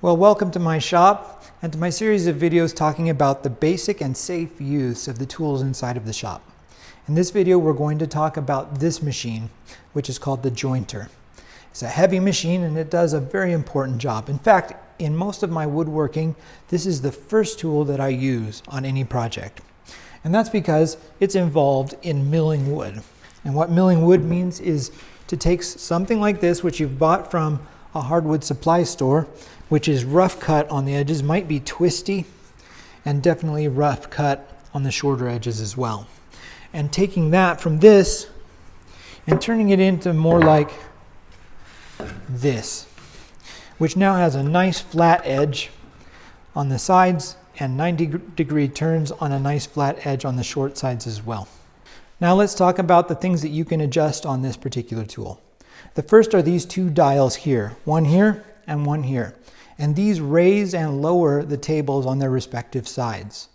Well, welcome to my shop and to my series of videos talking about the basic and safe use of the tools inside of the shop. In this video, we're going to talk about this machine, which is called the jointer. It's a heavy machine and it does a very important job. In fact, in most of my woodworking, this is the first tool that I use on any project. And that's because it's involved in milling wood. And what milling wood means is to take something like this, which you've bought from a hardwood supply store, which is rough cut on the edges, might be twisty, and definitely rough cut on the shorter edges as well. And taking that from this and turning it into more like this, which now has a nice flat edge on the sides and 90-degree turns on a nice flat edge on the short sides as well. Now let's talk about the things that you can adjust on this particular tool. The first are these two dials here, one here and one here. And these raise and lower the tables on their respective sides.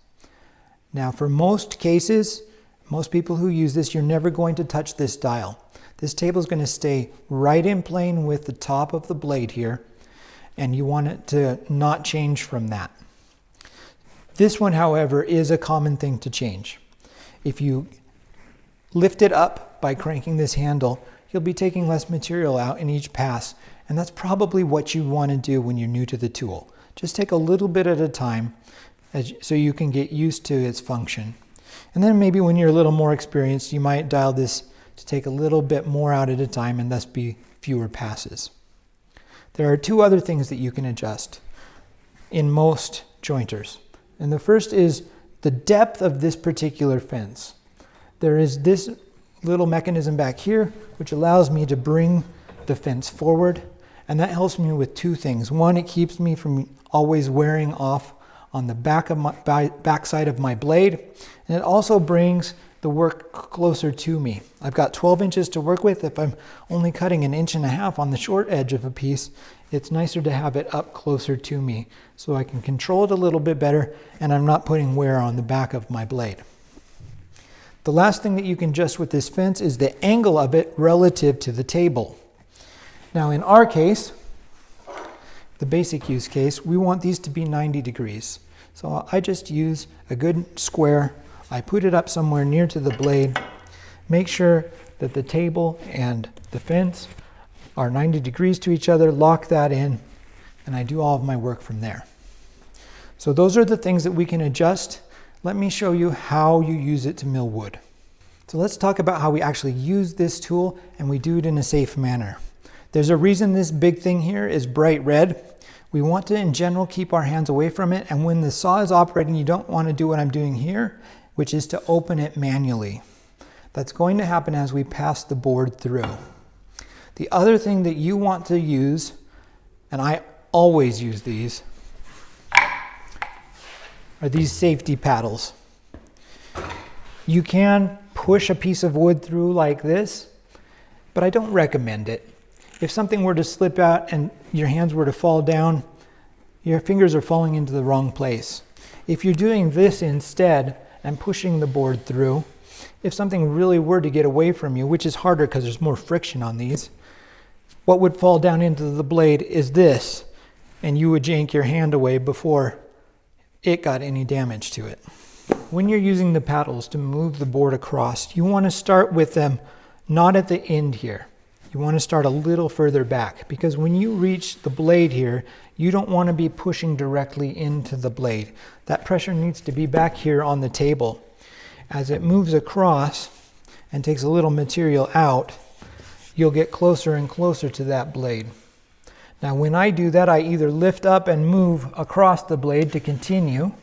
Now for most cases, most people who use this, you're never going to touch this dial. This table is going to stay right in plane with the top of the blade here, and you want it to not change from that. This one, however, is a common thing to change. If you lift it up by cranking this handle, you'll be taking less material out in each pass, and that's probably what you want to do when you're new to the tool. Just take a little bit at a time so you can get used to its function. And then maybe when you're a little more experienced, you might dial this to take a little bit more out at a time and thus be fewer passes. There are two other things that you can adjust in most jointers. And the first is the depth of this particular fence. There is this little mechanism back here which allows me to bring the fence forward, and that helps me with two things. One, it keeps me from always wearing off on the back side of my blade, and it also brings the work closer to me. I've got 12 inches to work with. If I'm only cutting 1.5 inches on the short edge of a piece, it's nicer to have it up closer to me so I can control it a little bit better and I'm not putting wear on the back of my blade. The last thing that you can adjust with this fence is the angle of it relative to the table. Now in our case, the basic use case, we want these to be 90 degrees. So I just use a good square. I put it up somewhere near to the blade, make sure that the table and the fence are 90 degrees to each other, lock that in, and I do all of my work from there. So those are the things that we can adjust. Let me show you how you use it to mill wood. So let's talk about how we actually use this tool and we do it in a safe manner. There's a reason this big thing here is bright red. We want to, in general, keep our hands away from it, and when the saw is operating, you don't want to do what I'm doing here, which is to open it manually. That's going to happen as we pass the board through. The other thing that you want to use, and I always use these, are these safety paddles. You can push a piece of wood through like this, but I don't recommend it. If something were to slip out and your hands were to fall down, your fingers are falling into the wrong place. If you're doing this instead and pushing the board through, if something really were to get away from you, which is harder because there's more friction on these, what would fall down into the blade is this, and you would yank your hand away before it got any damage to it. When you're using the paddles to move the board across, you want to start with them not at the end here. You want to start a little further back, because when you reach the blade here, you don't want to be pushing directly into the blade. That pressure needs to be back here on the table. As it moves across and takes a little material out, you'll get closer and closer to that blade. Now when I do that, I either lift up and move across the blade to continue,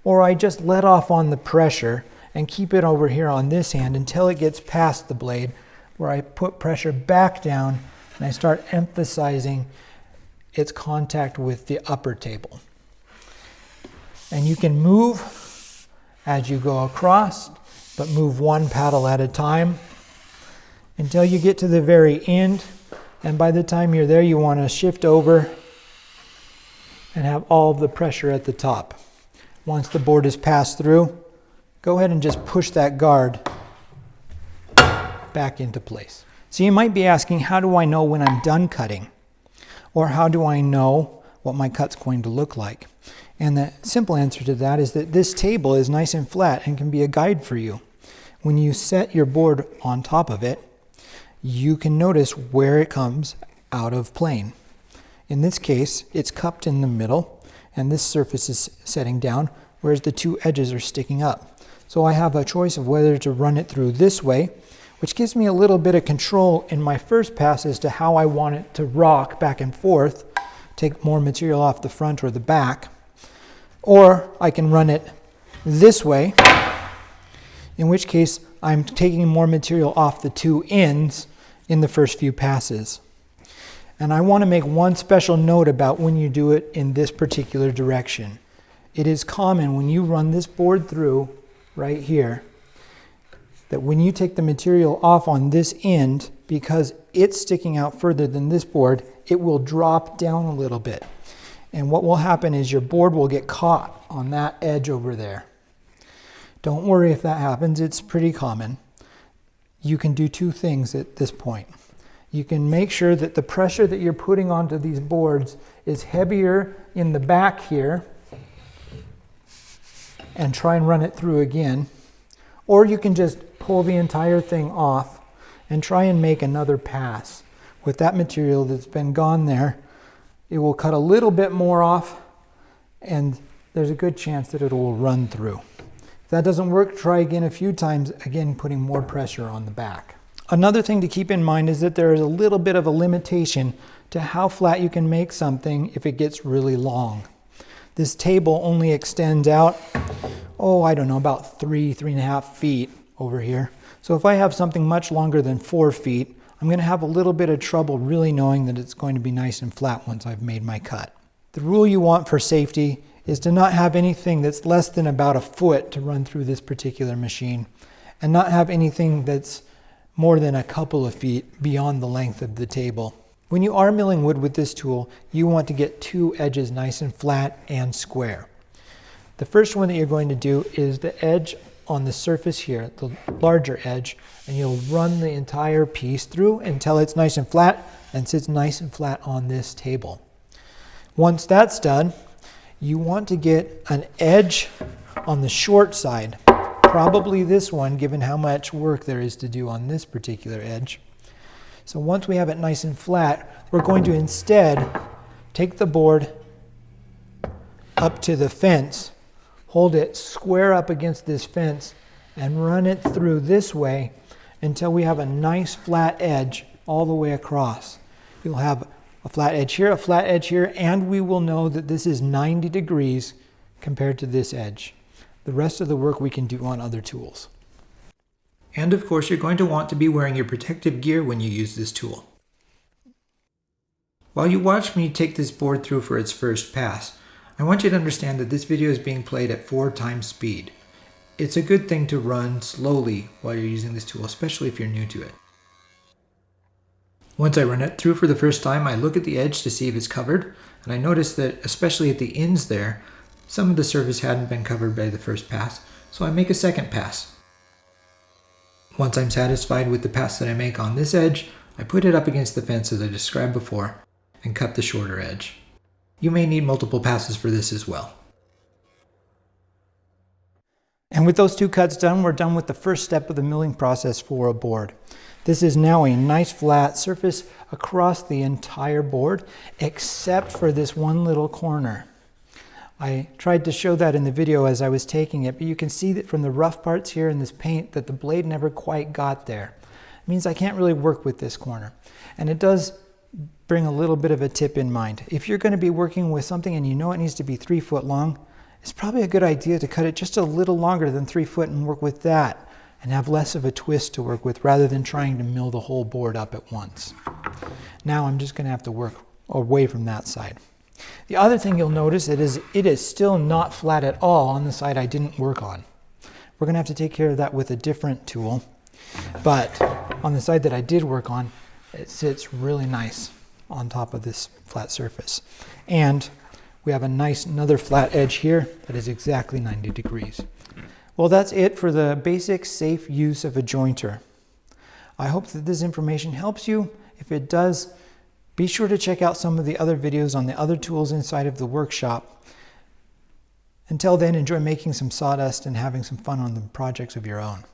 or I just let off on the pressure and keep it over here on this hand until it gets past the blade, where I put pressure back down and I start emphasizing its contact with the upper table. And you can move as you go across, but move one paddle at a time until you get to the very end. And by the time you're there, you want to shift over and have all of the pressure at the top. Once the board is passed through, go ahead and just push that guard back into place. So you might be asking, how do I know when I'm done cutting? Or how do I know what my cut's going to look like. And the simple answer to that is that this table is nice and flat and can be a guide for you. When you set your board on top of it, you can notice where it comes out of plane. In this case, it's cupped in the middle, and this surface is setting down, whereas the two edges are sticking up. So I have a choice of whether to run it through this way, which gives me a little bit of control in my first pass as to how I want it to rock back and forth, take more material off the front or the back. Or I can run it this way, in which case I'm taking more material off the two ends in the first few passes. And I want to make one special note about when you do it in this particular direction. It is common when you run this board through right here, that when you take the material off on this end, because it's sticking out further than this board, it will drop down a little bit. And what will happen is your board will get caught on that edge over there. Don't worry if that happens, it's pretty common. You can do two things at this point. You can make sure that the pressure that you're putting onto these boards is heavier in the back here and try and run it through again. Or you can just pull the entire thing off and try and make another pass. With that material that's been gone there, it will cut a little bit more off, and there's a good chance that it will run through. If that doesn't work, try again a few times, again putting more pressure on the back. Another thing to keep in mind is that there is a little bit of a limitation to how flat you can make something if it gets really long. This table only extends out, I don't know, about 3.5 feet over here. So if I have something much longer than 4 feet, I'm going to have a little bit of trouble really knowing that it's going to be nice and flat once I've made my cut. The rule you want for safety is to not have anything that's less than about a foot to run through this particular machine, and not have anything that's more than a couple of feet beyond the length of the table. When you are milling wood with this tool, you want to get two edges nice and flat and square. The first one that you're going to do is the edge on the surface here, the larger edge, and you'll run the entire piece through until it's nice and flat and sits nice and flat on this table. Once that's done, you want to get an edge on the short side, probably this one, given how much work there is to do on this particular edge. So once we have it nice and flat, we're going to instead take the board up to the fence, hold it square up against this fence, and run it through this way until we have a nice flat edge all the way across. You'll have a flat edge here, and we will know that this is 90 degrees compared to this edge. The rest of the work we can do on other tools. And of course, you're going to want to be wearing your protective gear when you use this tool. While you watch me take this board through for its first pass, I want you to understand that this video is being played at 4 times speed. It's a good thing to run slowly while you're using this tool, especially if you're new to it. Once I run it through for the first time, I look at the edge to see if it's covered, and I notice that, especially at the ends there, some of the surface hadn't been covered by the first pass, so I make a second pass. Once I'm satisfied with the pass that I make on this edge, I put it up against the fence as I described before, and cut the shorter edge. You may need multiple passes for this as well. And with those 2 cuts done, we're done with the first step of the milling process for a board. This is now a nice flat surface across the entire board, except for this one little corner. I tried to show that in the video as I was taking it, but you can see that from the rough parts here in this paint that the blade never quite got there. It means I can't really work with this corner. And it does bring a little bit of a tip in mind. If you're going to be working with something and you know it needs to be 3 foot long, it's probably a good idea to cut it just a little longer than 3 foot and work with that, and have less of a twist to work with rather than trying to mill the whole board up at once. Now I'm just going to have to work away from that side. The other thing you'll notice is it is still not flat at all on the side I didn't work on. We're going to have to take care of that with a different tool, but on the side that I did work on, it sits really nice on top of this flat surface. And we have another flat edge here that is exactly 90 degrees. Well, that's it for the basic safe use of a jointer. I hope that this information helps you. If it does, Be sure to check out some of the other videos on the other tools inside of the workshop. Until then, enjoy making some sawdust and having some fun on the projects of your own.